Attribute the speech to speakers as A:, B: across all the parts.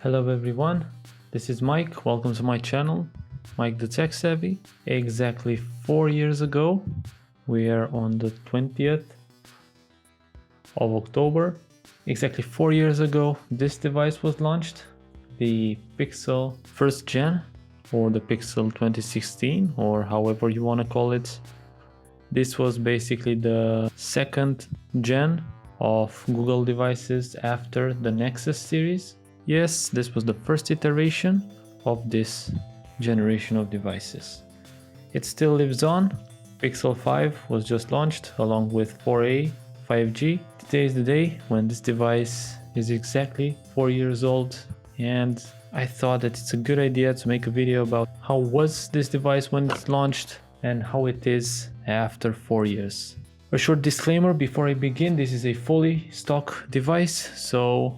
A: Hello everyone, this is Mike. Welcome to my channel, Mike the Tech Savvy. Exactly 4 years ago, we are on the 20th of October. Exactly 4 years ago, this device was launched, the Pixel 1st Gen, or the Pixel 2016, or however you want to call it. This was basically the 2nd gen of Google devices after the Nexus series. Yes, this was the first iteration of this generation of devices. It still lives on. Pixel 5 was just launched along with 4a 5G. Today is the day when this device is exactly 4 years old, and I thought that it's a good idea to make a video about how was this device when it's launched and how it is after 4 years. A short disclaimer before I begin: this is a fully stock device, so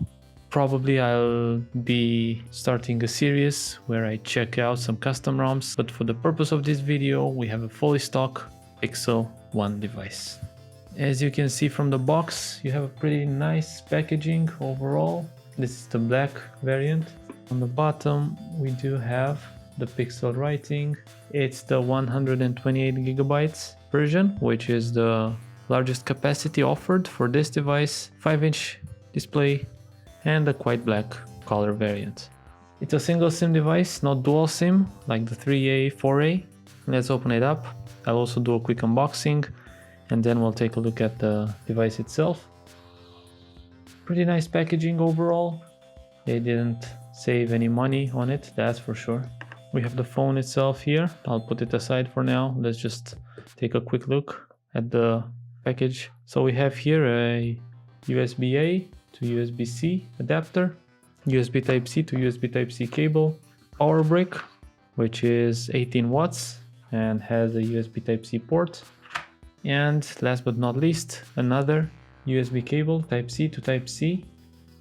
A: probably I'll be starting a series where I check out some custom ROMs, but for the purpose of this video we have a fully stock Pixel 1 device. As you can see from the box, you have a pretty nice packaging overall. This is the black variant. On the bottom we do have the Pixel writing. It's the 128GB version, which is the largest capacity offered for this device, 5-inch display, and a quite black color variant. It's a single SIM device, not dual SIM like the 3A, 4A. Let's open it up. I'll also do a quick unboxing and then we'll take a look at the device itself. Pretty nice packaging overall. They didn't save any money on it, that's for sure. We have the phone itself here. I'll put it aside for now. Let's just take a quick look at the package. So we have here a USB-A to USB-C adapter, USB Type-C to USB Type-C cable, power brick, which is 18 watts and has a USB Type-C port, and last but not least, another USB cable Type-C to Type-C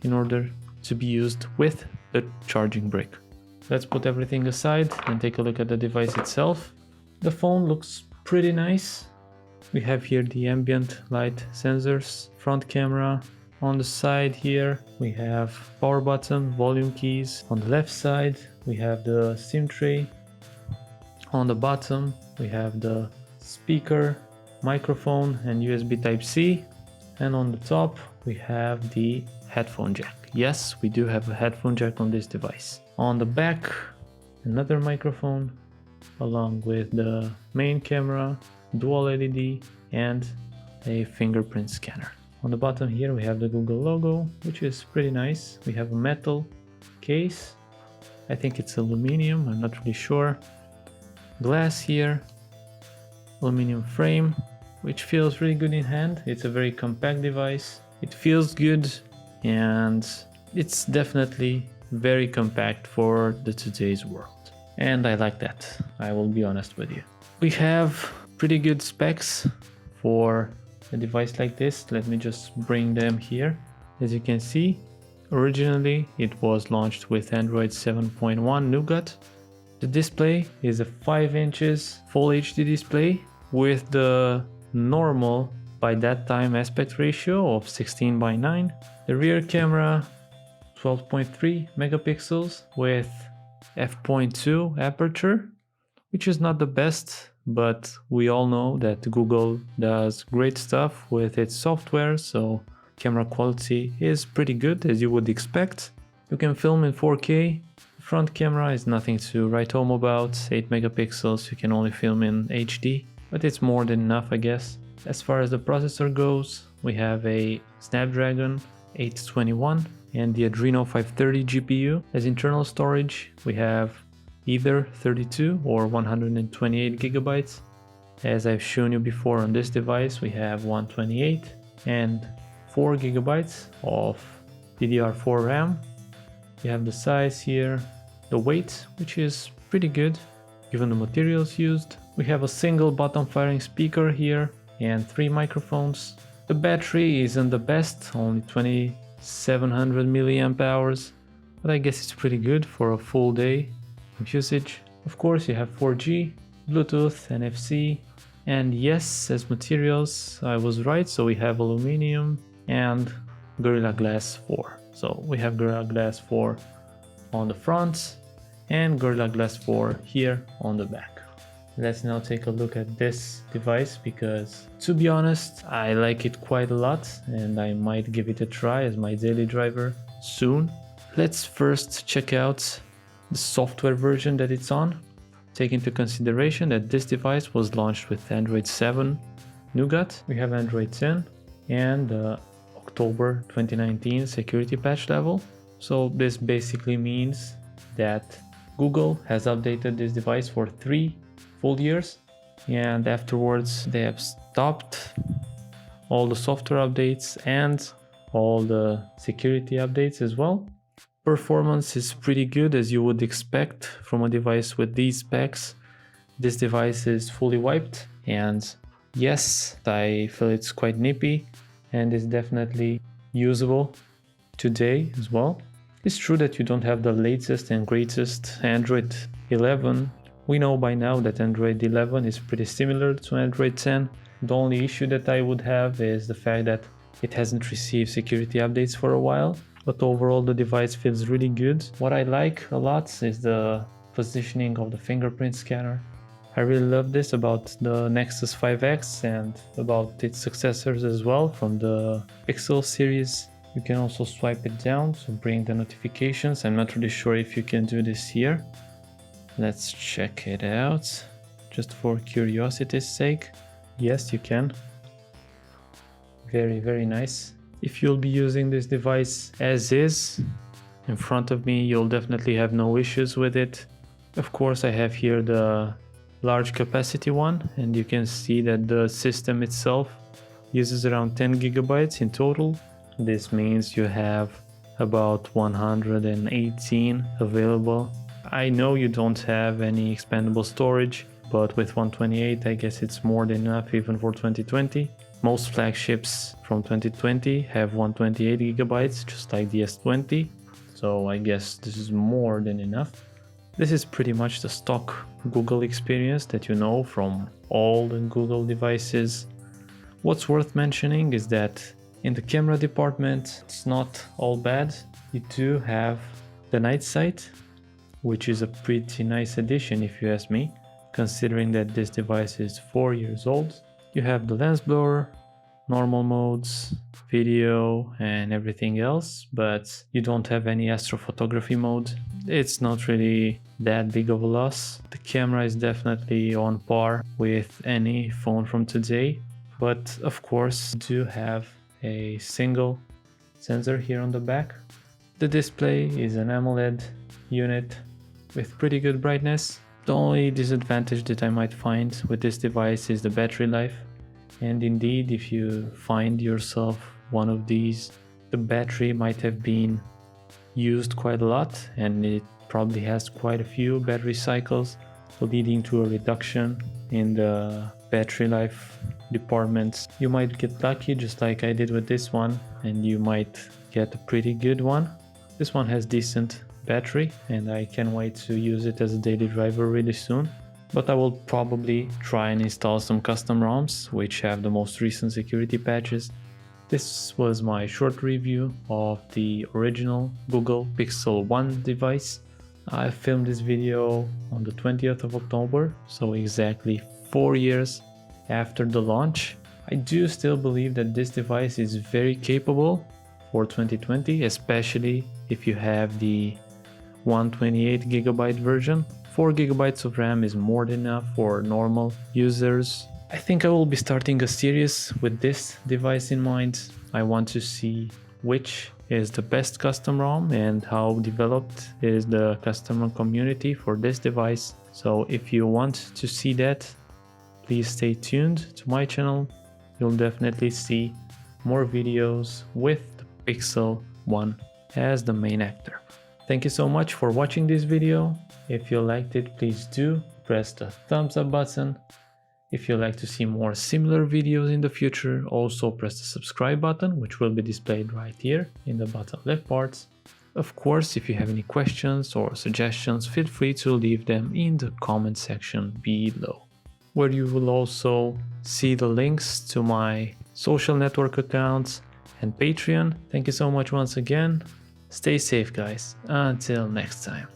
A: in order to be used with the charging brick. Let's put everything aside and take a look at the device itself. The phone looks pretty nice. We have here the ambient light sensors, front camera. On the side here we have power button, volume keys. On the left side we have the SIM tray. On the bottom we have the speaker, microphone and USB Type-C. And on the top we have the headphone jack. Yes, we do have a headphone jack on this device. On the back, another microphone along with the main camera, dual LED and a fingerprint scanner. On the bottom here we have the Google logo, which is pretty nice. We have a metal case. I think it's aluminum, I'm not really sure. Glass here, aluminum frame, which feels really good in hand. It's a very compact device. It feels good and it's definitely very compact for today's world. And I like that, I will be honest with you. We have pretty good specs for a device like this. Let me just bring them here. As you can see, originally it was launched with Android 7.1 Nougat. The display is a 5 inches full HD display with the normal by that time aspect ratio of 16:9. The rear camera 12.3 megapixels with f.2 aperture, which is not the best, but we all know that Google does great stuff with its software, so camera quality is pretty good as you would expect. You can film in 4K. Front camera is nothing to write home about, 8 megapixels, you can only film in HD, but it's more than enough, I guess. As far as the processor goes, we have a Snapdragon 821 and the Adreno 530 GPU. As internal storage, we have either 32 or 128 gigabytes. As I've shown you before on this device, we have 128 and 4 gigabytes of DDR4 RAM. You have the size here, the weight, which is pretty good given the materials used. We have a single bottom firing speaker here and 3 microphones. The battery isn't the best, only 2700 milliamp hours, but I guess it's pretty good for a full day of usage. Of course you have 4G, Bluetooth, NFC, and yes, as materials I was right, so we have aluminum and Gorilla Glass 4. So we have Gorilla Glass 4 on the front and Gorilla Glass 4 here on the back. Let's now take a look at this device because, to be honest, I like it quite a lot and I might give it a try as my daily driver soon. Let's first check out the software version that it's on. Take into consideration that this device was launched with Android 7 Nougat. We have Android 10 and October 2019 security patch level. So this basically means that Google has updated this device for 3 full years, and afterwards they have stopped all the software updates and all the security updates as well. Performance is pretty good, as you would expect from a device with these specs. This device is fully wiped, and yes, I feel it's quite nippy and is definitely usable today as well. It's true that you don't have the latest and greatest Android 11. We know by now that Android 11 is pretty similar to Android 10. The only issue that I would have is the fact that it hasn't received security updates for a while, but overall the device feels really good. What I like a lot is the positioning of the fingerprint scanner. I really love this about the Nexus 5X and about its successors as well from the Pixel series. You can also swipe it down to bring the notifications. I'm not really sure if you can do this here. Let's check it out, just for curiosity's sake. Yes, you can. Very, very nice. If you'll be using this device as is, in front of me, you'll definitely have no issues with it. Of course, I have here the large capacity one, and you can see that the system itself uses around 10 gigabytes in total. This means you have about 118 available. I know you don't have any expandable storage, but with 128 I guess it's more than enough even for 2020. Most flagships from 2020 have 128 gigabytes, just like the S20, so I guess this is more than enough. This is pretty much the stock Google experience that you know from all the Google devices. What's worth mentioning is that in the camera department, it's not all bad. You do have the night sight, which is a pretty nice addition if you ask me, considering that this device is 4 years old. You have the lens blower, normal modes, video and everything else, but you don't have any astrophotography mode. It's not really that big of a loss. The camera is definitely on par with any phone from today, but of course you do have a single sensor here on the back. The display is an AMOLED unit with pretty good brightness. The only disadvantage that I might find with this device is the battery life. And indeed, if you find yourself one of these, the battery might have been used quite a lot and it probably has quite a few battery cycles, leading to a reduction in the battery life departments. You might get lucky just like I did with this one, and you might get a pretty good one. This one has decent battery and I can't wait to use it as a daily driver really soon. But I will probably try and install some custom ROMs which have the most recent security patches. This was my short review of the original Google Pixel 1 device. I filmed this video on the 20th of October, so exactly 4 years after the launch. I do still believe that this device is very capable for 2020, especially if you have the 128 gigabyte version. 4 gigabytes of RAM is more than enough for normal users. I think I will be starting a series with this device in mind. I want to see which is the best custom ROM and how developed is the customer community for this device. So if you want to see that, please stay tuned to my channel. You'll definitely see more videos with the Pixel 1 as the main actor. Thank you so much for watching this video. If you liked it, please do press the thumbs up button. If you'd like to see more similar videos in the future, also press the subscribe button, which will be displayed right here in the bottom left part. Of course, if you have any questions or suggestions, feel free to leave them in the comment section below, where you will also see the links to my social network accounts and Patreon. Thank you so much once again. Stay safe, guys. Until next time.